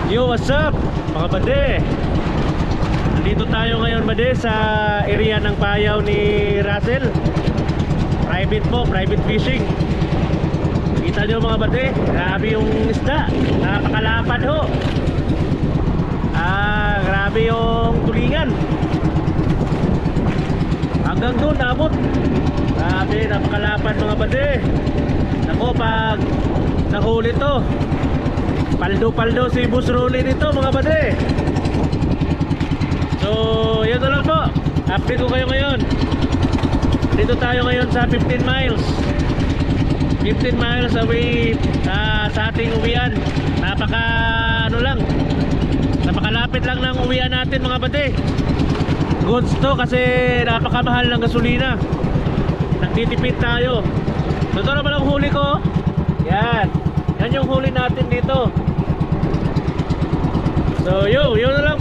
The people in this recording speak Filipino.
Yo, what's up mga bade? Nandito tayo ngayon bade sa area ng payaw ni Russell. Private po, private fishing. Kita nyo mga bade, grabe yung isda. Napakalapad ho. Grabe yung tulingan. Hanggang doon abot. Grabe, napakalapad mga bade. Ako pag nahuli to, paldo-paldo si Boss Rolly nito mga bade. So yun na lang po, update ko kayo ngayon. Dito tayo ngayon sa 15 miles 15 miles away sa ating uwian. Napakalapit lang ng uwian natin mga bade. Goods to kasi napakamahal ng gasolina. Nagtitipid tayo. Ito naman ang huli ko. Yan yung huli natin dito. So yun na lang